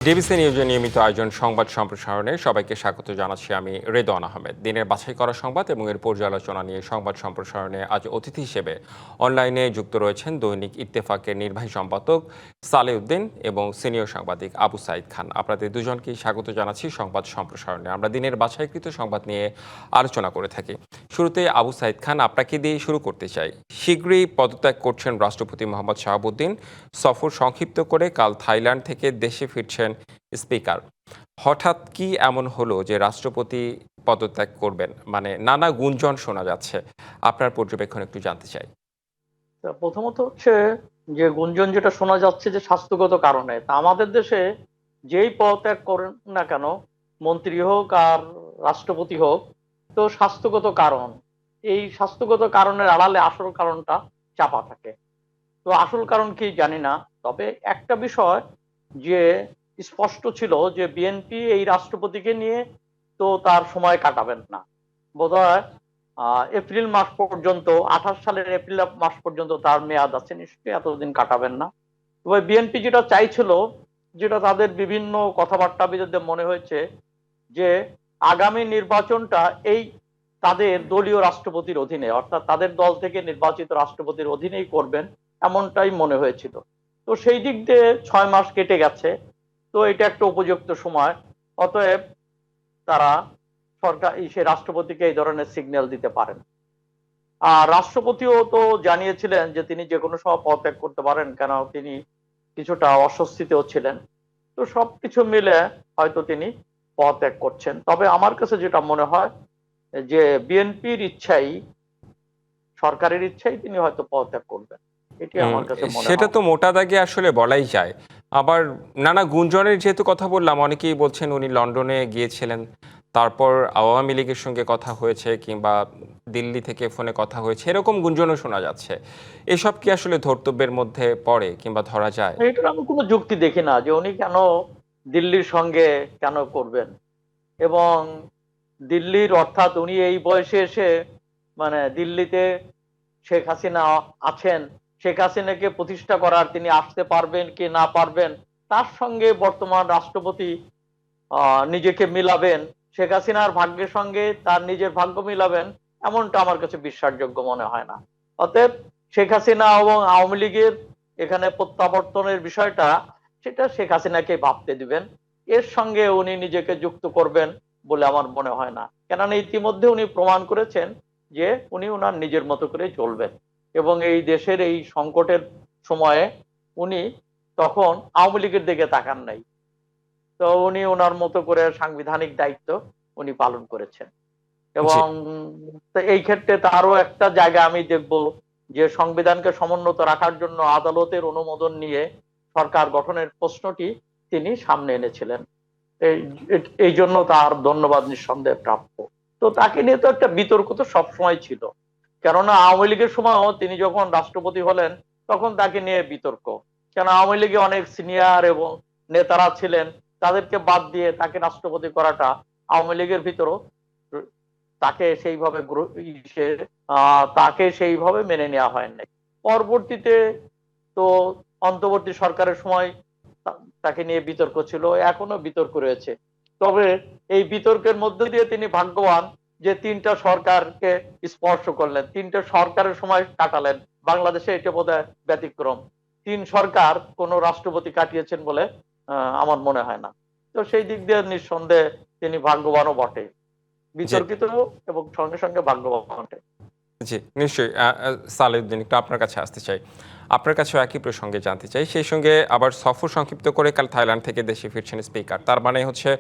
DBC নিউজের নিয়মিত আয়োজন সংবাদ সম্প্রসারণে সবাইকে স্বাগত জানাচ্ছি আমি রেদওয়ান আহমেদ। দিনের বাছাই করা সংবাদ এবং এর পর্যালোচনা নিয়ে সংবাদ সম্প্রসারণে আজ অতিথি হিসেবে অনলাইনে যুক্ত রয়েছেন দৈনিক ইত্তেফাকের নির্বাহী সম্পাদক সালেউদ্দিন এবং সিনিয়র সাংবাদিক আবু সাইদ খান। আপনাদের দুজনকেই স্বাগত জানাচ্ছি সংবাদ সম্প্রসারণে। আমরা দিনের বাছাইকৃত সংবাদ নিয়ে আলোচনা করে থাকি। শুরুতে আবু সাইদ খান, আপনাকে দিয়ে শুরু করতে চাই। শীঘ্রই পদত্যাগ করছেন রাষ্ট্রপতি মোহাম্মদ শাহাবুদ্দিন। সফর সংক্ষিপ্ত করে কাল থাইল্যান্ড থেকে দেশে ফিরছেন স্পিকার। হঠাৎ কি এমন হলো যে রাষ্ট্রপতি পদত্যাগ করবেন? মানে নানা গুঞ্জন শোনা যাচ্ছে, আপনার পর্যবেক্ষণ একটু জানতে চাই। প্রথমত হচ্ছে যে গুঞ্জন যেটা শোনা যাচ্ছে যে স্বাস্থ্যগত কারণে, তা আমাদের দেশে যেই পদত্যাগ করেন না কেন, মন্ত্রী হোক আর রাষ্ট্রপতি হোক, তো স্বাস্থ্যগত কারণ, এই স্বাস্থ্যগত কারণের আড়ালে আসল কারণটা চাপা থাকে। তো আসল কারণ কি জানি না, তবে একটা বিষয় যে স্পষ্ট ছিল যে বিএনপি এই রাষ্ট্রপতিকে নিয়ে তো তার সময় কাটাবেন না। বোধহয় এপ্রিল মাস পর্যন্ত, 28 সালের এপ্রিল মাস পর্যন্ত তার মেয়াদ আছে, নিশ্চয়ই এতদিন কাটাবেন না। তবে বিএনপি যেটা চাইছিল, যেটা তাদের বিভিন্ন কথাবার্তা বিরুদ্ধে মনে হয়েছে, যে আগামী নির্বাচনটা এই তাদের দলীয় রাষ্ট্রপতির অধীনে, অর্থাৎ তাদের দল থেকে নির্বাচিত রাষ্ট্রপতির অধীনেই করবেন, এমনটাই মনে হয়েছিল। তো সেই দিক দিয়ে 6 মাস কেটে গেছে, তো এটা একটা উপযুক্ত সময়। অতএব তারা সরকার সে রাষ্ট্রপতিকে এই ধরনের সিগন্যাল দিতে পারেন। আর রাষ্ট্রপতিও তো জানিয়েছিলেন যে তিনি যে কোনো সময় পদত্যাগ করতে পারেন, কেন তিনি কিছুটা অস্বস্তিতেও ছিলেন। তো সবকিছু মিলে হয়তো তিনি পদত্যাগ করছেন। তবে আমার কাছে যেটা মনে হয় যে বিএনপির ইচ্ছাই, সরকারের ইচ্ছাই তিনি হয়তো পদত্যাগ করবেন, এটি হুম, আমার কাছে মনে সেটা হয়। তো মোটা দাগে আসলে বলাই যায়। আবার নানা গুঞ্জনের যেহেতু কথা বললাম, অনেকেই বলছেন উনি লন্ডনে গিয়েছিলেন, তারপর আওয়ামী লীগের সঙ্গে কথা হয়েছে কিংবা দিল্লি থেকে ফোনে কথা হয়েছে, এরকম গুঞ্জনও শোনা যাচ্ছে। এসব কি আসলে ধর্তব্যের মধ্যে পড়ে কিংবা ধরা যায়? এটার আমি কোনো যুক্তি দেখি না যে উনি কেন দিল্লির সঙ্গে কেন করবেন। এবং দিল্লির, অর্থাৎ উনি এই বয়সে এসে, মানে দিল্লিতে শেখ হাসিনা আছেন, শেখ হাসিনাকে প্রতিষ্ঠা করার তিনি আসতে পারবেন কি না পারবেন, তার সঙ্গে বর্তমান রাষ্ট্রপতি নিজেকে মিলাবেন, শেখ হাসিনার ভাগ্যের সঙ্গে তার নিজের ভাগ্য মিলাবেন, এমনটা আমার কাছে বিশ্বাসযোগ্য মনে হয় না। অতএব শেখ হাসিনা এবং আওয়ামী লীগের এখানে প্রত্যাবর্তনের বিষয়টা, সেটা শেখ হাসিনাকে ভাবতে দিবেন। এর সঙ্গে উনি নিজেকে যুক্ত করবেন বলে আমার মনে হয় না, কেননা ইতিমধ্যে উনি প্রমাণ করেছেন যে উনি ওনার নিজের মতো করে চলবেন। এবং এই দেশের এই সংকটের সময়ে উনি তখন আওয়ামী লীগের দিকে তাকান নাই। তো উনি ওনার মতো করে সাংবিধানিক দায়িত্ব উনি পালন করেছেন। জি। এবং এই ক্ষেত্রে তারও একটা জায়গা আমি দেখব, যে সংবিধানকে সমুন্নত রাখার জন্য আদালতের অনুমোদন নিয়ে সরকার গঠনের প্রশ্নটি তিনি সামনে এনেছিলেন। এই এই জন্য তার ধন্যবাদ নিঃসন্দেহে প্রাপ্য। তো তাকে নিয়ে তো একটা বিতর্ক তো সবসময় ছিল, কেননা আওয়ামী লীগের সময়ও তিনি যখন রাষ্ট্রপতি হলেন, তখন তাকে নিয়ে বিতর্ক। কেন আওয়ামী লীগে অনেক সিনিয়র এবং নেতারা ছিলেন, তাদেরকে বাদ দিয়ে তাকে রাষ্ট্রপতি করাটা আওয়ামী লীগের ভিতরও তাকে সেইভাবে তাকে সেইভাবে মেনে নেওয়া হয় নাই। পরবর্তীতে তো অন্তর্বর্তী সরকারের সময় তাকে নিয়ে বিতর্ক ছিল, এখনো বিতর্ক রয়েছে। তবে এই বিতর্কের মধ্যে দিয়ে তিনি ভাগ্যবান যে 3টা সরকারকে স্পর্শ করলেন, 3টা সরকারের সময় কাটালেন। বাংলাদেশে এটা বোধহয় ব্যতিক্রম, 3 সরকার কোন রাষ্ট্রপতি কাটিয়েছেন বলে আমার মনে হয় না। তো সেই দিক দিয়ে নিঃসন্দেহে তিনি ভাগ্যবানও বটে, জি। বিতর্কিত এবং সঙ্গে সঙ্গে ভাগ্যবান বটে। জি, নিশ্চয়ই। সালেউদ্দিন, একটু আপনার কাছে আসতে চাই। আপনার কাছেও একই প্রসঙ্গে জানতে চাই। সেই সঙ্গে আবার সফর সংক্ষিপ্ত করে কাল থাইল্যান্ড থেকে দেশে ফিরছেন স্পিকার। তার মানে হচ্ছে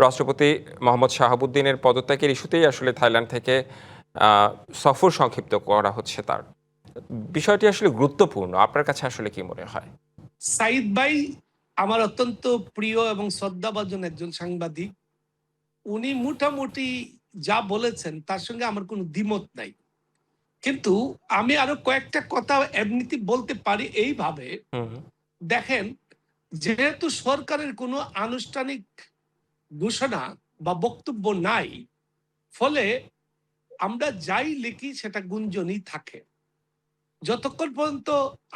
রাষ্ট্রপতি মোহাম্মদ শাহাবুদ্দিনের পদত্যাগের ইস্যুতেই আসলে থাইল্যান্ড থেকে আ সফর সংক্ষিপ্ত করা হচ্ছে তার। বিষয়টি আসলে গুরুত্বপূর্ণ। আপনার কাছে আসলে কি মনে হয়? সাইদ ভাই আমার অত্যন্ত প্রিয় এবং শ্রদ্ধাভাজন একজন সাংবাদিক। উনি মোটামুটি যা বলেছেন তার সঙ্গে আমার কোনো দ্বিমত নাই। কিন্তু আমি আরো কয়েকটা কথা এমনিতে বলতে পারি এইভাবে। হুম, হুম। দেখেন, যেহেতু সরকারের কোনো আনুষ্ঠানিক ঘোষণা বা বক্তব্য নাই, ফলে আমরা যাই লিখি সেটা গুঞ্জনই থাকে। যতক্ষণ পর্যন্ত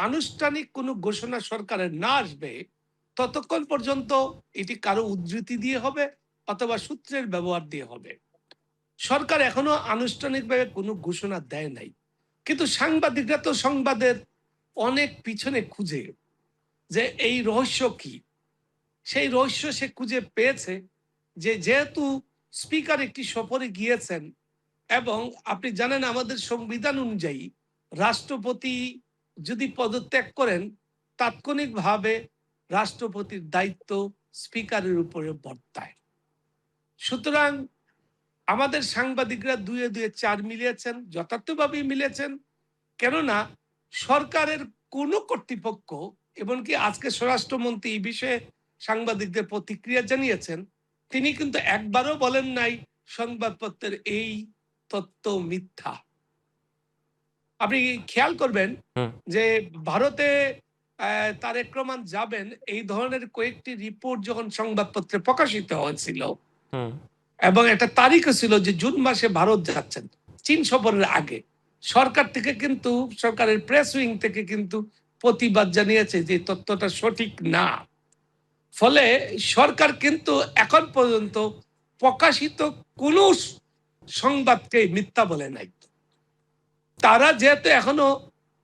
আনুষ্ঠানিক কোনো ঘোষণা সরকারের না আসবে, ততক্ষণ পর্যন্ত এটি কারো উদ্ধৃতি দিয়ে হবে অথবা সূত্রের ব্যবহার দিয়ে হবে। সরকার এখনো আনুষ্ঠানিকভাবে কোনো ঘোষণা দেয় নাই, কিন্তু সাংবাদিকরা তো সংবাদের অনেক পিছনে খুঁজে যে এই রহস্য কি। সেই রহস্য সে খুঁজে পেয়েছে যে যেহেতু স্পিকার একটি সফরে গিয়েছেন, এবং আপনি জানেন আমাদের সংবিধান অনুযায়ী রাষ্ট্রপতি যদি পদত্যাগ করেন তাৎক্ষণিকভাবে রাষ্ট্রপতির দায়িত্ব স্পিকারের উপরে বর্তায়। সুতরাং আমাদের সাংবাদিকরা দুয়ে দুয়ে চার মিলিয়েছেন, যথার্থভাবেই মিলেছেন। কেননা সরকারের কোন কর্তৃপক্ষ, এমনকি আজকে স্বরাষ্ট্রমন্ত্রী এই বিষয়ে সাংবাদিকদের প্রতিক্রিয়া জানিয়েছেন, তিনি কিন্তু একবারও বলেন নাই সংবাদপত্রের এই তথ্য মিথ্যা। আপনি খেয়াল করবেন হুম যে ভারতে তারেক রহমান যাবেন এই ধরনের কয়েকটি রিপোর্ট যখন সংবাদপত্রে প্রকাশিত হয়েছিল, হুম এবং একটা তারিখও ছিল যে জুন মাসে ভারত যাচ্ছেন চীন সফরের আগে, সরকার থেকে কিন্তু সরকারের প্রেস উইং থেকে কিন্তু প্রতিবাদ জানিয়েছে যে এই তথ্যটা সঠিক না। ফলে সরকার কিন্তু এখন পর্যন্ত প্রকাশিত কোনো সংবাদকে মিথ্যা বলে নাই। তারা যেহেতু এখনো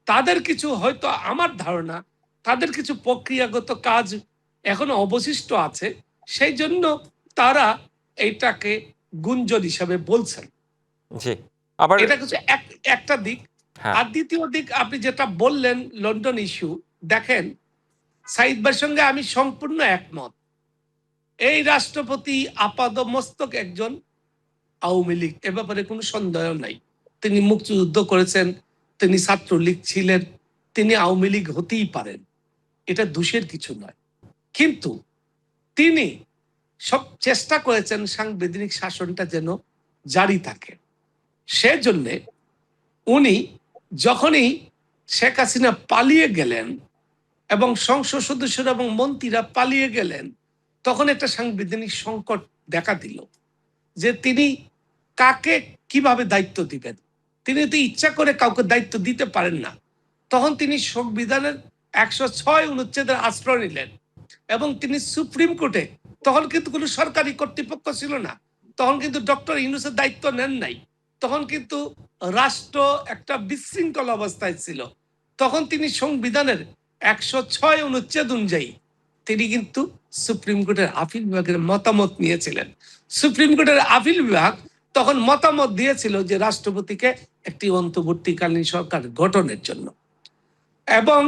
তাদের কিছু, হয়তো আমার ধারণা তাদের কিছু প্রক্রিয়াগত কাজ এখনো অবশিষ্ট আছে, সেই জন্য তারা এইটাকে গুঞ্জন হিসাবে বলছেন। জি আবার এটা কিছু একটা দিক। হ্যাঁ আর দ্বিতীয় দিক, আপনি যেটা বললেন লন্ডন ইস্যু, দেখেন সাইদ ভাইয়ের সঙ্গে আমি সম্পূর্ণ একমত। এই রাষ্ট্রপতি আপাদমস্তক একজন আওয়ামী লীগ, এ ব্যাপারে কোনো সন্দেহ নাই। তিনি মুক্তিযুদ্ধ করেছেন, তিনি ছাত্রলীগ ছিলেন, তিনি আওয়ামী লীগ হতেই পারেন, এটা দোষের কিছু নয়। কিন্তু তিনি সব চেষ্টা করেছেন সাংবিধানিক শাসনটা যেন জারি থাকে। সেজন্য উনি যখনই শেখ হাসিনা পালিয়ে গেলেন এবং সংসদ সদস্যরা এবং মন্ত্রীরা পালিয়ে গেলেন, তখন একটা সাংবিধানিক সংকট দেখা দিল যে তিনি কাকে কিভাবে দায়িত্ব দিবেন। তিনি তো ইচ্ছা করে কাউকে দায়িত্ব দিতে পারেন না। তখন তিনি সংবিধানের 106 অনুচ্ছেদের আশ্রয় নিলেন এবং তিনি সুপ্রিম কোর্টে, তখন কিন্তু কোনো সরকারি কর্তৃপক্ষ ছিল না, তখন কিন্তু ডক্টর ইউনূসের দায়িত্ব নেন নাই, তখন কিন্তু রাষ্ট্র একটা বিশৃঙ্খল অবস্থায় ছিল। তখন তিনি সংবিধানের 106 অনুচ্ছেদ অনুযায়ী তিনি কিন্তু সুপ্রিম কোর্টের আপিল বিভাগের মতামত নিয়েছিলেন। সুপ্রিম কোর্টের আপিল বিভাগ তখন মতামত দিয়েছিল যে রাষ্ট্রপতিকে একটি অন্তর্বর্তীকালীন সরকার গঠনের জন্য, এবং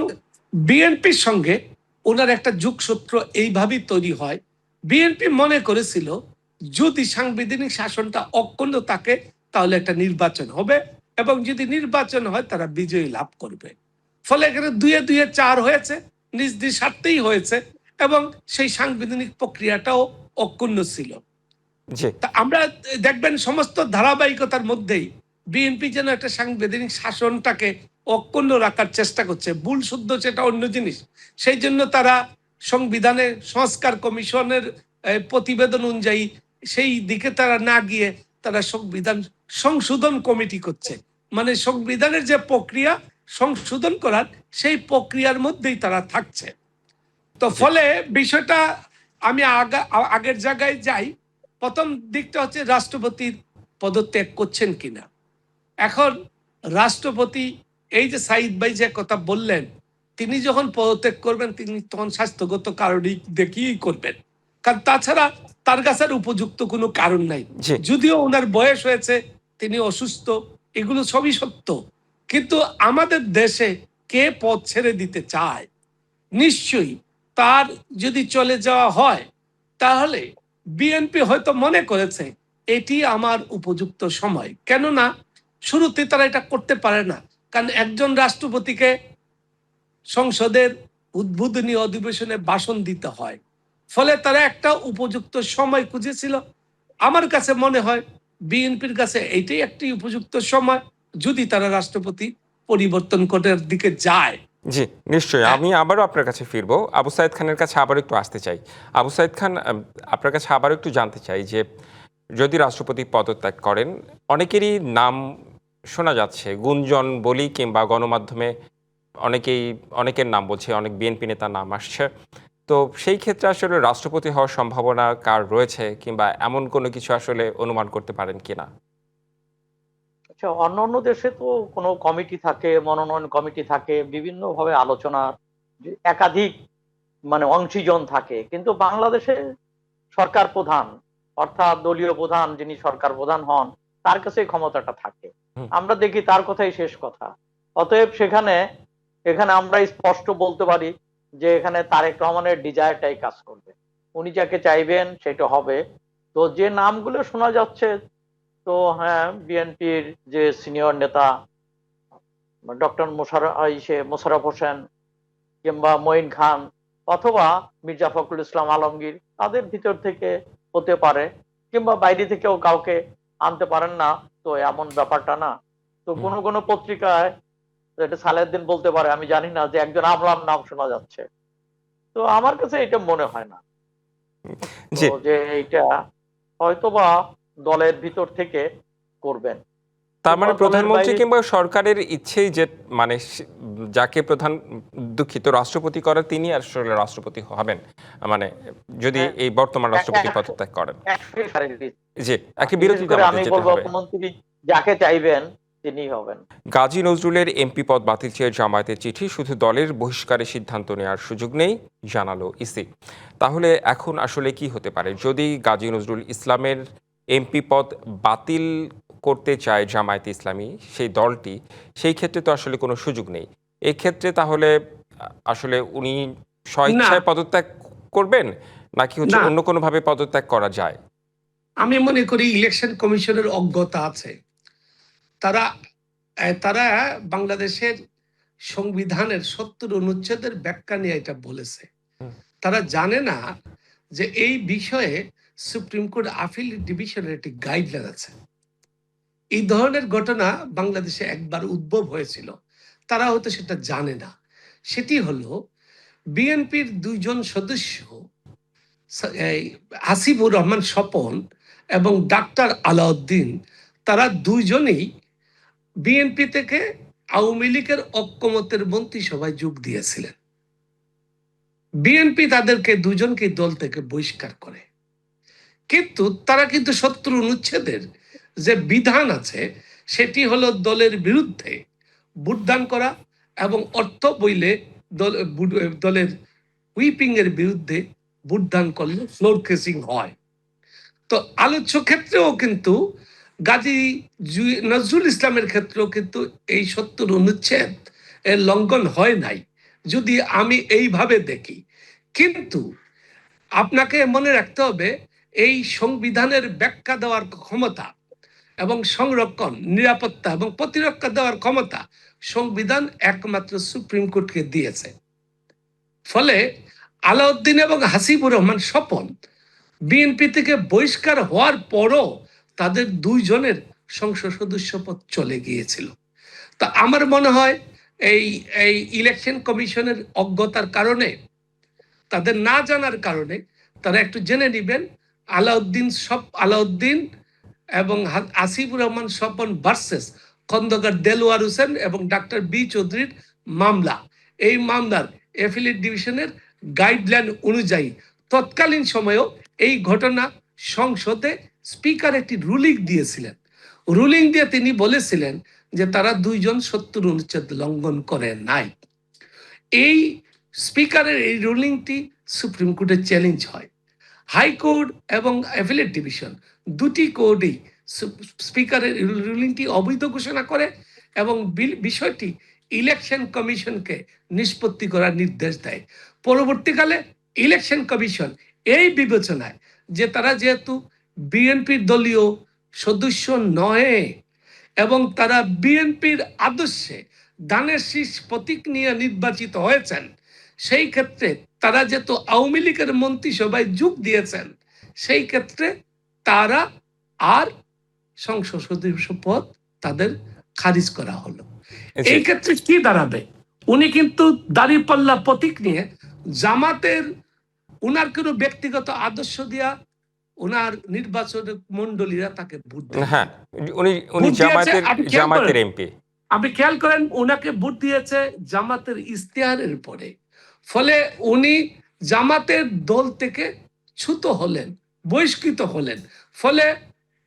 বিএনপির সঙ্গে ওনার একটা যোগসূত্র এইভাবেই তৈরি হয়। বিএনপি মনে করেছিল যদি সাংবিধানিক শাসনটা অক্ষুণ্ণ থাকে তাহলে একটা নির্বাচন হবে, এবং যদি নির্বাচন হয় তারা বিজয়ী লাভ করবে। ফলে এখানে দুয়ে দুয়ে চার হয়েছে, নিজ নিজ স্বার্থেই হয়েছে, এবং সেই সাংবিধানিক প্রক্রিয়াটাও অক্ষুণ্ণ ছিল। জি তা আমরা দেখবেন সমস্ত ধারাবাহিকতার মধ্যেই বিএনপি যেন একটা সাংবিধানিক শাসনটাকে অক্ষুণ্ণ রাখার চেষ্টা করছে। ভুল শুদ্ধ সেটা অন্য জিনিস। সেই জন্য তারা সংবিধানের সংস্কার কমিশনের প্রতিবেদন অনুযায়ী সেই দিকে তারা না গিয়ে তারা সংবিধান সংশোধন কমিটি করছে। মানে সংবিধানের যে প্রক্রিয়া সংশোধন করার, সেই প্রক্রিয়ার মধ্যেই তারা থাকছে। তো জি ফলে বিষয়টা আমি আগের জায়গায় যাই। প্রথম দিকটা হচ্ছে রাষ্ট্রপতির পদত্যাগ করছেন কিনা। এখন রাষ্ট্রপতি, এই যে সাইদ ভাই যে কথা বললেন, তিনি যখন পদত্যাগ করবেন তিনি তখন স্বাস্থ্যগত কারণই দেখিয়েই করবেন, কারণ তাছাড়া তার কাছে আর উপযুক্ত কোনো কারণ নাই। জি যদিও ওনার বয়স হয়েছে, তিনি অসুস্থ, এগুলো সবই সত্য, কিন্তু আমাদের দেশে কে পদ ছেড়ে দিতে চায়? নিশ্চয়ই তার যদি চলে যাওয়া হয় তাহলে বিএনপি হয়তো মনে করেছে এটি আমার উপযুক্ত সময়। কেননা শুরুতে তারা এটা করতে পারে না, কারণ একজন রাষ্ট্রপতিকে সংসদের উদ্বোধনী অধিবেশনে ভাষণ দিতে হয়। ফলে তারা একটা উপযুক্ত সময় খুঁজেছিল। আমার কাছে মনে হয় বিএনপির কাছে এইটাই একটি উপযুক্ত সময়, যদি তারা রাষ্ট্রপতি পরিবর্তন করার দিকে যায়। জি নিশ্চয়ই হ্যাঁ, আমি আবারও আপনার কাছে ফিরবো। আবু সাইদ খানের কাছে আবার একটু আসতে চাই। আবু সাইদ খান, আপনার কাছে আবার একটু জানতে চাই যে যদি রাষ্ট্রপতি পদত্যাগ করেন, অনেকেরই নাম শোনা যাচ্ছে, গুঞ্জন বলি কিংবা গণমাধ্যমে অনেকের নাম বলছে, অনেক বিএনপি নেতার নাম আসছে। তো সেই ক্ষেত্রে আসলে রাষ্ট্রপতি হওয়ার সম্ভাবনা কার রয়েছে, কিংবা এমন কোনো কিছু আসলে অনুমান করতে পারেন কিনা? আচ্ছা, অন্যান্য দেশে তো কোনো কমিটি থাকে, মনোনয়ন কমিটি থাকে, বিভিন্নভাবে আলোচনার যে একাধিক অংশীজন থাকে, কিন্তু বাংলাদেশে সরকার প্রধান অর্থাৎ দলীয় প্রধান যিনি সরকার প্রধান হন, তার কাছে এই ক্ষমতাটা থাকে। হুম, আমরা দেখি তার কথাই শেষ কথা। অতএব এখানে আমরা স্পষ্ট বলতে পারি যে এখানে তারেক রহমানের ডিজায়ারটাই কাজ করবে। উনি যাকে চাইবেন সেটা হবে। তো যে নামগুলো শোনা যাচ্ছে, তো হ্যাঁ, বিএনপির যে সিনিয়র নেতা ডক্টর মোশাররফ হোসেন কিংবা মঈন খান অথবা মির্জা ফখরুল ইসলাম আলমগীর, তাদের ভিতর থেকে হতে পারে, কিংবা বাইরে থেকেও কাউকে আনতে পারেন না, তো এমন ব্যাপারটা না। তো হুম। কোনো কোনো পত্রিকায় এটা সালেউদ্দিন বলতে পারে, আমি জানি না, যে একজন আমলার নাম শোনা যাচ্ছে। তো আমার কাছে এটা মনে হয় না তো জি। যে এইটা হয়তোবা দলের ভিতর থেকে করবেন, তার কিংবা মানে দলের প্রধানমন্ত্রী বাইরে। কিংবা সরকারের ইচ্ছেই যে, মানে যাকে দুঃখিত, রাষ্ট্রপতি করেন তিনি আসলে রাষ্ট্রপতি হবেন। মানে যদি হ্যাঁ, এই বর্তমান রাষ্ট্রপতি একশো পদত্যাগ করেন। একশো সারি। জি, একে বিশেষ বিরোধী করে জামাতে আমি যেতে বলবো হবে। মন্ত্রী যাকে চাইবেন তিনিই হবেন। গাজী নজরুলের এমপি পদ বাতিল চেয়ে জামায়াতের চিঠি, শুধু দলের বহিষ্কারের সিদ্ধান্ত নেওয়ার সুযোগ নেই, জানালো ইসি। তাহলে এখন আসলে কি হতে পারে যদি গাজী নজরুল ইসলামের এমপি পদ বাতিল করতে চায় জামায়াতে ইসলামী, সেই দলটি? সেই ক্ষেত্রে তো আসলে কোনো সুযোগ নেই। এক্ষেত্রে তাহলে আসলে উনি না, স্বইচ্ছায় পদত্যাগ করবেন, নাকি হচ্ছে না, অন্য কোনোভাবে পদত্যাগ করা যায়? আমি মনে করি ইলেকশন কমিশনের অজ্ঞতা আছে। তারা তারা বাংলাদেশের সংবিধানের ৭০ অনুচ্ছেদের ব্যাখ্যা নিয়ে এটা বলেছে। হুম, তারা জানে না যে এই বিষয়ে সুপ্রিম কোর্ট আপিল ডিভিশনের একটি গাইডলাইন আছে। এই ধরনের ঘটনা বাংলাদেশে একবার উদ্ভব হয়েছিল, তারা হয়তো সেটা জানে না। সেটি হলো বিএনপির ২ জন সদস্য, এই হাসিবুর রহমান স্বপন এবং ডাক্তার আলাউদ্দিন, তারা ২ জনেই বিএনপি থেকে আওয়ামী লীগের ঐক্যমত্যের মন্ত্রিসভায় যোগ দিয়েছিলেন। বিএনপি তাদেরকে ২ জনকে দল থেকে বহিষ্কার করে, কিন্তু তারা কিন্তু ৭০ অনুচ্ছেদের যে বিধান আছে সেটি হলো দলের বিরুদ্ধে ভোটদান করা এবং অর্থ বইলে দলের হুইপিং এর বিরুদ্ধে ভোটদান করলে ফ্লোর কেসিং হয়। তো আলোচ্য ক্ষেত্রেও কিন্তু গাজী নজরুল ইসলামের ক্ষেত্রেও কিন্তু এই ৭০ অনুচ্ছেদ এর লঙ্ঘন হয় নাই, যদি আমি এইভাবে দেখি। কিন্তু আপনাকে মনে রাখতে হবে, এই সংবিধানের ব্যাখ্যা দেওয়ার ক্ষমতা এবং সংরক্ষণ, নিরাপত্তা এবং প্রতিরক্ষা দেওয়ার ক্ষমতা সংবিধান একমাত্র সুপ্রিম কোর্টকে দিয়েছে। ফলে আলাউদ্দিন এবং হাসিবুর রহমান স্বপন বিএনপি থেকে বহিষ্কার হওয়ার পরও তাদের ২ জনের সংসদ সদস্য পদ চলে গিয়েছিল। তা আমার মনে হয় এই এই ইলেকশন কমিশনের অজ্ঞতার কারণে, তাদের না জানার কারণে, তারা একটু জেনে নেবেন আলাউদ্দিন এবং আসিফুর রহমান স্বপন ভার্সেস খন্দকার দেলোয়ার হোসেন এবং ডাক্তার বি চৌধুরীর মামলা। এই মামলার অ্যাফিলিয়েট ডিভিশনের গাইডলাইন অনুযায়ী তৎকালীন সময়েও এই ঘটনা সংসদে স্পিকার একটি রুলিং দিয়েছিলেন। রুলিং দিয়ে তিনি বলেছিলেন যে তারা ২ জন ৭০ অনুচ্ছেদ লঙ্ঘন করে নাই। এই স্পিকারের এই রুলিংটি সুপ্রিম কোর্টে চ্যালেঞ্জ হয়। হাইকোর্ট এবং অ্যাপিলেট ডিভিশন দুটি কোর্টেই স্পিকারের রুলিংটি অবৈধ ঘোষণা করে এবং বিষয়টি ইলেকশন কমিশনকে নিষ্পত্তি করার নির্দেশ দেয়। পরবর্তীকালে ইলেকশন কমিশন এই বিবেচনায় যে তারা যেহেতু বিএনপির দলীয় সদস্য নয় এবং তারা বিএনপির আদর্শে ধানের শীষ প্রতীক নিয়ে নির্বাচিত হয়েছেন, সেই ক্ষেত্রে তারা যেহেতু আওয়ামী লীগের মন্ত্রিসভায় যোগ দিয়েছেন, সেই ক্ষেত্রে তারা আর সংসদ সদস্য পদ তাদের খারিজ করা হলো। জি। এই ক্ষেত্রে কি দাঁড়াবে? উনি কিন্তু দাঁড়িপাল্লা প্রতীক নিয়ে জামাতের, উনার কোনো ব্যক্তিগত আদর্শ দিয়া উনার নির্বাচন মন্ডলীরা তাকে ভোট দেয়। হ্যাঁ, উনি উনি ভোট দিয়েছে, আপনি খেয়াল করেন, জামায়াতের এমপি। আপনি খেয়াল করেন ওনাকে ভোট দিয়েছে জামাতের ইশতেহারের পরে। ফলে উনি জামাতের দল থেকে ছুত হলেন, বহিষ্কৃত হলেন, ফলে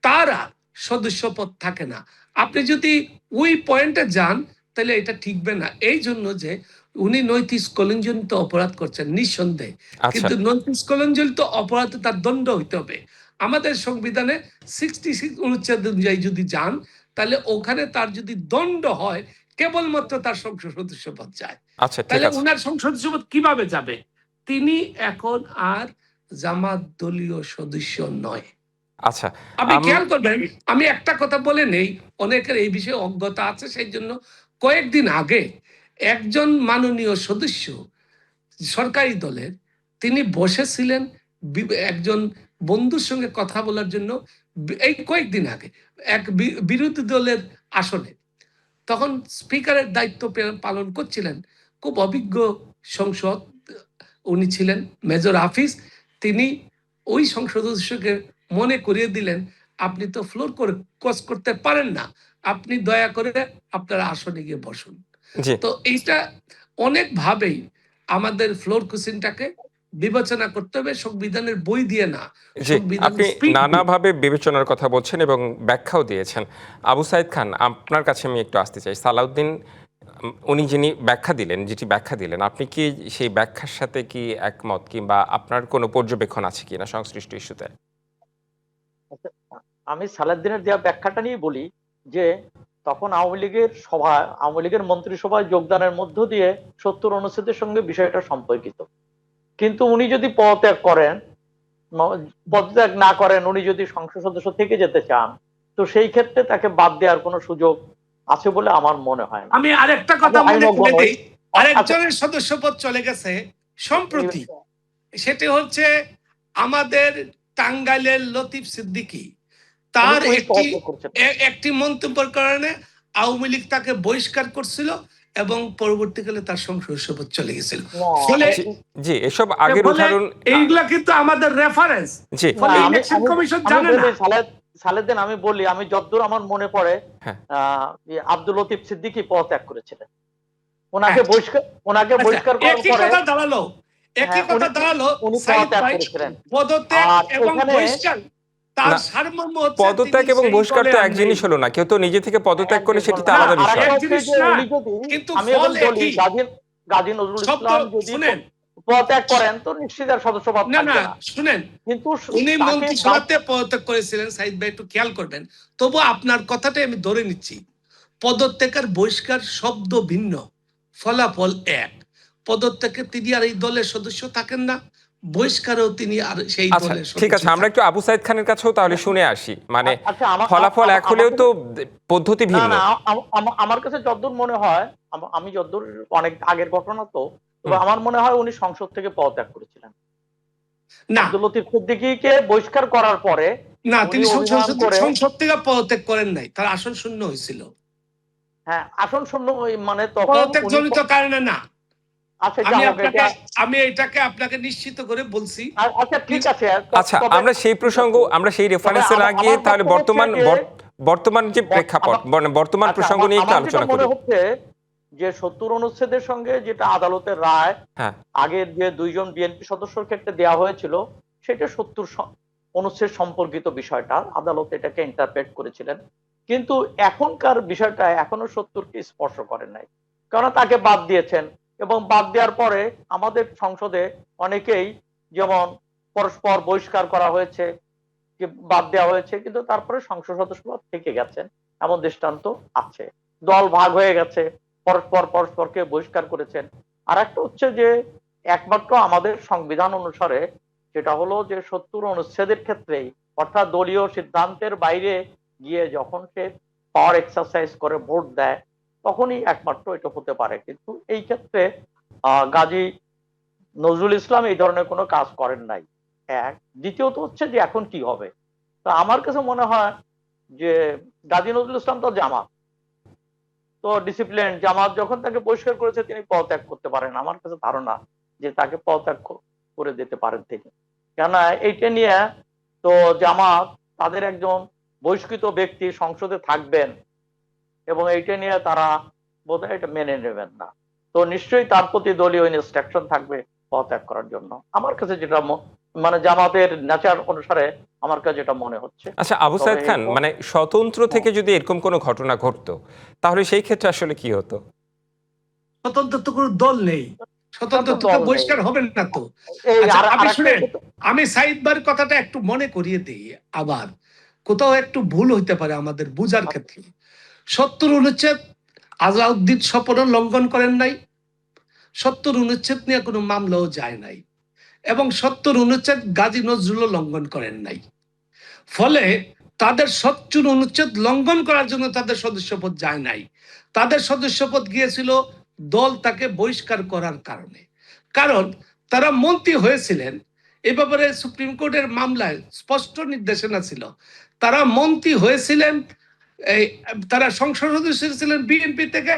তার আর সদস্যপদ থাকে না। আপনি যদি ওই পয়েন্টে যান তাহলে এটা ঠিকবে না, এই জন্য যে উনি নৈতিক স্খলনজনিত অপরাধ করছেন নিঃসন্দেহে, আচ্ছা, কিন্তু নৈতিক স্খলনজনিত অপরাধে তার দণ্ড হইতে হবে। আমাদের সংবিধানে 66 অনুচ্ছেদ অনুযায়ী যদি যান তাহলে ওখানে তার যদি দণ্ড হয় কেবলমাত্র তার সংসদ সদস্যপদ যায়। আচ্ছা, ঠিক তাহলে আছে। উনার সংসদ সদস্যপদ কিভাবে যাবে? তিনি এখন আর জামাত দলীয় সদস্য নয়। আচ্ছা, আপনি আম খেয়াল করবেন, আমি একটা কথা বলে নেই, অনেকের এই বিষয়ে অজ্ঞতা আছে, সেই জন্য কয়েকদিন আগে একজন মাননীয় সদস্য সরকারি দলের, তিনি বসেছিলেন একজন বন্ধুর সঙ্গে কথা বলার জন্য, এই কয়েকদিন আগে এক বিরোধী দলের আসনে। তখন স্পিকারের দায়িত্ব পালন করছিলেন খুব অভিজ্ঞ সংসদ, উনি ছিলেন মেজর হাফিজ। তিনি ওই সংসদ সদস্যকে মনে করিয়ে দিলেন, আপনি তো ফ্লোর করে ক্রস করতে পারেন না, আপনি দয়া করে আপনার আসনে গিয়ে বসুন। জি, তো এইটা অনেকভাবেই আমাদের ফ্লোর কুসিনটাকে বিবেচনা করতে হবে, সংবিধানের বই দিয়ে না, জি। আপনি সংবিধানের স্পিড দিয়ে। নানাভাবে বিবেচনার কথা বলছেন এবং ব্যাখ্যাও দিয়েছেন। আবু সাইদ খান, আপনার কাছে আমি একটু আসতে চাই। সালাউদ্দিন উনি যিনি ব্যাখ্যা দিলেন, যেটি ব্যাখ্যা দিলেন, আপনি কি সেই ব্যাখ্যার সাথে কি একমত, কিংবা আপনার কোনো পর্যবেক্ষণ আছে কিনা সংশ্লিষ্ট ইস্যুতে? আচ্ছা, আমি সালাউদ্দিনের দেওয়া ব্যাখ্যাটা নিয়ে বলি যে তখন আওয়ামী লীগের মন্ত্রিসভায় যোগদানের মধ্য দিয়ে 70 অনুচ্ছেদের সঙ্গে বিষয়টা সম্পর্কিত। কিন্তু উনি যদি পদত্যাগ করেন, পদত্যাগ না করেন, উনি যদি সংসদ সদস্য থেকে যেতে চান, তো সেই ক্ষেত্রে তাকে বাদ দেওয়ার কোনো সুযোগ আছে বলে আমার মনে হয় না। আমি আরেকটা কথা আমি মনে অজ্ঞ করে নই। দিই, আচ্ছা, আরেকজনের সদস্যপদ চলে গেছে সম্প্রতি, সেটি হচ্ছে আমাদের টাঙ্গাইলের লতিফ সিদ্দিকী। তার উনি একটি পদত্যাগ করছেন। একটি মন্তব্যের কারণে আওয়ামী লীগ তাকে বহিষ্কার করছিল এবং পরবর্তীকালে তার সংসদ সদস্যপদ চলে গেছিল। না, ফলে জি, জি, এসব আগের উদাহরণ। এইগুলা কিন্তু আমাদের রেফারেন্স, জি, ফলে না, ইলেকশন কমিশন আমি জানে না। বলি সালেদ্দিন, আমি বলি, আমি যতদূর আমার মনে পড়ে হ্যাঁ, আব্দুল লতিফ সিদ্দিকী পদত্যাগ করেছিলেন। হ্যাঁ, ওনাকে আচ্ছা, বহিষ্কার করার একই পরে, কথা দাঁড়ালো, একই হ্যাঁ, কথা দাঁড়ালো উনি সাইদ পদত্যাগ ভাই, করেছিলেন। পদত্যাগ আর এবং এখানে বহিষ্কার তার না, সারমর্ম হচ্ছে পদত্যাগ তিনি এবং সেই বহিষ্কার দলে তো আর এক নেই। জিনিস হলো না। কেউ তো নিজে থেকে পদত্যাগ করলে সেটি তো না, আলাদা আর বিষয়। একটা এক হচ্ছে জিনিস যে না, উনি যদি, কিন্তু আমি ফল এখন বলি, একই। গাজী নজরুল শব্দ ইসলাম যদি শুনেন, পদত্যাগ করেন তো নিশ্চিত আর সদস্যপদ না না থাকবে না। শুনেন, কিন্তু উনি তাকে বাদ, মন্ত্রিসভাতে পদত্যাগ করেছিলেন, সাইদ ভাই একটু খেয়াল করবেন। তবু আপনার কথাটাই আমি ধরে নিচ্ছি, পদত্যাগ আর বহিষ্কার শব্দ ভিন্ন, ফলাফল এক। পদত্যাগে তিনি আর এই দলের সদস্য থাকেন না, বহিষ্কারেও তিনি আর সেই আচ্ছা, দলের ঠিক সদস্য আছে, আমরা থাকেন। একটু আবু সাইদ খানের কাছেও তাহলে শুনে আসি। মানে আচ্ছা, ফলাফল এক হলেও আমাকে, তো পদ্ধতি না ভিন্ন। না, আমার কাছে যতদূর মনে হয়, আমি যতদূর, অনেক আগের ঘটনা তো, তবে হুম, আমার মনে হয় উনি সংসদ থেকে পদত্যাগ করেছিলেন। না আব্দুল লতিফ সিদ্দিকীকে বহিষ্কার করার পরে না, উনি তিনি অভিমান করে, সংসদ থেকে পদত্যাগ করেন নাই, তার আসন শূন্য হয়েছিল। হ্যাঁ, আসন শূন্য, মানে তখন পদত্যাগ উনি, জনিত কারণে না। আচ্ছা যা আমি হোক, আপনাকে, এটা, আমি এটাকে আপনাকে নিশ্চিত করে বলছি। আচ্ছা ঠিক আছে, আচ্ছা, তবে আমরা সেই ঠিক প্রসঙ্গ, আছে, আমরা সেই তবে রেফারেন্সে না গিয়ে আমার তাহলে বক্তব্য হচ্ছে যে, বর্তমান যে প্রেক্ষাপট, মানে বর্তমান আচ্ছা, প্রসঙ্গ নিয়ে একটু আমার যেটা আলোচনা করি। মনে হচ্ছে যে 70 অনুচ্ছেদের সঙ্গে যেটা আদালতের রায় হ্যাঁ, আগের যে দুইজন বিএনপি সদস্যর ক্ষেত্রে দেওয়া হয়েছিল, সেটা 70 অনুচ্ছেদ সম্পর্কিত বিষয়টা আদালত এটাকে ইন্টারপ্রেট করেছিলেন। কিন্তু এখনকার বিষয়টা এখনো 70-কে স্পর্শ করেন নাই, কারণ তাকে বাদ দিয়েছেন। এবং বাদ দেওয়ার পরে আমাদের সংসদে অনেকেই, যেমন পরস্পর বহিষ্কার করা হয়েছে, বাদ দেওয়া হয়েছে, কিন্তু তারপরে সংসদ সদস্য থেকে গেছেন, এমন দৃষ্টান্ত আছে। দল ভাগ হয়ে গেছে, পরস্পরকে বহিষ্কার করেছেন। আর একটা হচ্ছে যে একমাত্র আমাদের সংবিধান অনুসারে যেটা হলো যে 70 অনুচ্ছেদের ক্ষেত্রেই, অর্থাৎ দলীয় সিদ্ধান্তের বাইরে গিয়ে যখন সে পাওয়ার এক্সারসাইজ করে ভোট দেয়, তখনই একমাত্র এটা হতে পারে। কিন্তু এই ক্ষেত্রে গাজী নজরুল ইসলাম এই ধরনের কোনো কাজ করেন নাই, এক। দ্বিতীয়ত হচ্ছে যে এখন কি হবে। তো আমার কাছে মনে হয় যে গাজী নজরুল ইসলাম তো জামাত, তো ডিসিপ্লিন জামাত যখন তাকে বহিষ্কার করেছে, তিনি পদত্যাগ করতে পারেন। আমার কাছে ধারণা যে তাকে পদত্যাগ করে দিতে পারেন তিনি। কেননা এইটা নিয়ে তো জামাত, তাদের একজন বহিষ্কৃত ব্যক্তি সংসদে থাকবেন এবং এইটা নিয়ে তারা বোধহয় এটা মেনে নেবেন না। তো নিশ্চয়ই তার প্রতি দলীয় ইনস্ট্রাকশন থাকবে পদত্যাগ করার জন্য। আমার কাছে যেটা মানে জামাতের নেচার অনুসারে আমার কাছে যেটা মনে হচ্ছে। আচ্ছা, আবু তবে সাইদ খান, মানে স্বতন্ত্র থেকে যদি এরকম কোনো ঘটনা ঘটতো তাহলে সেই ক্ষেত্রে আসলে কি হতো? স্বতন্ত্র তো কোনো দল নেই, স্বতন্ত্র তো দল নেই। বহিষ্কার হবেন না তো। এই আচ্ছা, আপনি আরেকটা শুনেন, আমি সাইদ ভাইয়ের কথাটা একটু মনে করিয়ে দিই আবার, কোথাও একটু ভুল হইতে পারে আমাদের বুঝার ক্ষেত্রে। 70 অনুচ্ছেদ আলাউদ্দিন স্বপনও লঙ্ঘন করেন নাই, 70 অনুচ্ছেদ নিয়ে কোনো মামলাও যায় নাই, এবং 70 অনুচ্ছেদ গাজী নজরুলও লঙ্ঘন করেন নাই। ফলে তাদের 70 অনুচ্ছেদ লঙ্ঘন করার জন্য তাদের সদস্যপদ যায় নাই, তাদের সদস্যপদ গিয়েছিল দল তাকে বহিষ্কার করার কারণে। কারণ তারা মন্ত্রী হয়েছিলেন, এ ব্যাপারে সুপ্রিম কোর্টের মামলায় স্পষ্ট নির্দেশনা ছিল, তারা মন্ত্রী হয়েছিলেন, এই তারা সংসদ সদস্য ছিলেন বিএনপি থেকে,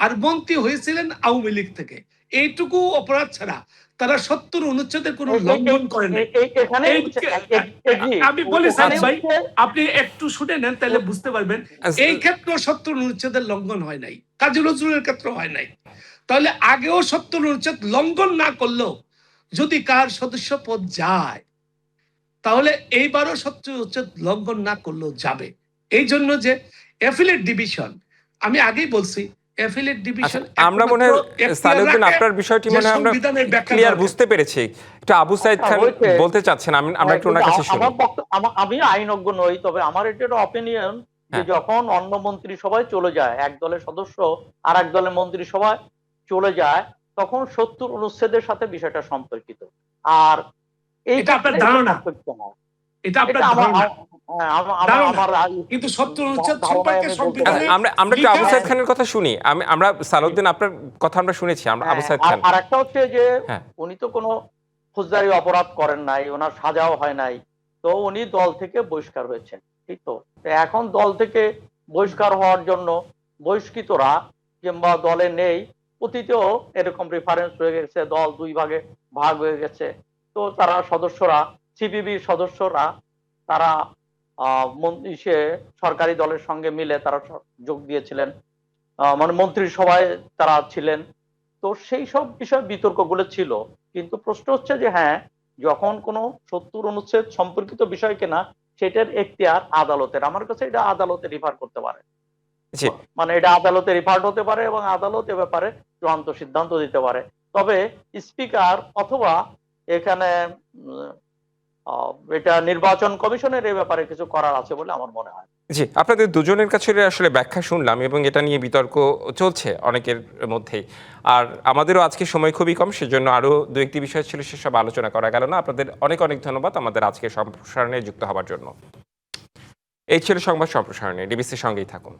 আর মন্ত্রী হয়েছিলেন আওয়ামী লীগ থেকে। এইটুকু অপরাধ ছাড়া তারা 70 অনুচ্ছেদের কোনো লঙ্ঘন করেন নাই। এখানে আমি বলি সাইদ ভাই, আপনি একটু শুনে নেন তাহলে বুঝতে পারবেন। এই ক্ষেত্রে 70 অনুচ্ছেদের লঙ্ঘন হয় নাই, কাজী নজরুলের ক্ষেত্রে হয় নাই। তাহলে আগেও 70 অনুচ্ছেদ লঙ্ঘন না করলেও যদি কার সদস্য পদ যায়, তাহলে এইবারও 70 অনুচ্ছেদ লঙ্ঘন না করলেও যাবে। এই জন্য যে অ্যাফিলিয়েট ডিভিশন, আমি আগেই বলছি, অ্যাফিলিয়েট ডিভিশন আমরা মনে হয় সালেউদ্দিন আপনার বিষয়টি মনে হয় আমরা ক্লিয়ার বুঝতে পেরেছি। একটু আবু সাইদ খান বলতে চাচ্ছেন, আমরা একটু ওনার কাছে শুনি। আমি আইনজ্ঞ নই, তবে আমার এটা একটা অপিনিয়ন যে যখন অন্য মন্ত্রিসভায় চলে যায়, এক দলের সদস্য আর এক দলের মন্ত্রিসভায় চলে যায়, তখন 70 অনুচ্ছেদের সাথে বিষয়টা সম্পর্কিত। আর এটা আপনার ধারণা, এটা আপনার ধারণা, কিন্তু 70 অনুচ্ছেদ সম্পর্কে সংবিধানে আমরা একটু আবু সাইদ খানের কথা শুনি। আমরা সালাউদ্দিন আপনার কথা আমরা শুনেছি, আমরা আবু সাইদ খান। আর একটা হচ্ছে যে উনি তো কোনো ফৌজদারি অপরাধ করেন নাই, ওনার সাজাও হয় নাই, তো উনি দল থেকে বহিষ্কার হয়েছেন, ঠিক তো? এখন দল থেকে বহিষ্কার হওয়ার জন্য বহিষ্কৃতরা কিংবা দলে নেই, অতীতেও এরকম রেফারেন্স হয়ে গেছে, দল দুই ভাগে ভাগ হয়ে গেছে। তো তারা সদস্যরা, সিপিবির সদস্যরা, তারা সরকারি দলের সঙ্গে মিলে তারা যোগ দিয়েছিলেন, মানে মন্ত্রিসভায় তারা ছিলেন। তো সেই সব বিষয় বিতর্কগুলো ছিল। কিন্তু প্রশ্ন হচ্ছে যে হ্যাঁ, যখন কোনো 70 অনুচ্ছেদ সম্পর্কিত বিষয় কিনা সেটার এখতিয়ার আদালতের, আমার কাছে এটা আদালতে রিফার করতে পারে, মানে এটা আদালতে রিফার হতে পারে এবং আদালত এ ব্যাপারে চূড়ান্ত সিদ্ধান্ত দিতে পারে। তবে স্পিকার অথবা এখানে এটা নির্বাচন কমিশনের এই ব্যাপারে কিছু করার আছে বলে আমার মনে হয়। জি, আপনাদের দুজনের কাছে আসলে ব্যাখ্যা শুনলাম এবং এটা নিয়ে বিতর্ক চলছে অনেকের মধ্যেই। আর আমাদেরও আজকে সময় খুবই কম, সেজন্য আরো দু একটি বিষয় ছিল, সেসব আলোচনা করা গেল না। আপনাদের অনেক অনেক ধন্যবাদ আমাদের আজকে সম্প্রসারণে যুক্ত হওয়ার জন্য। এই ছিল সংবাদ সম্প্রসারণে, ডিবিসির সঙ্গেই থাকুন।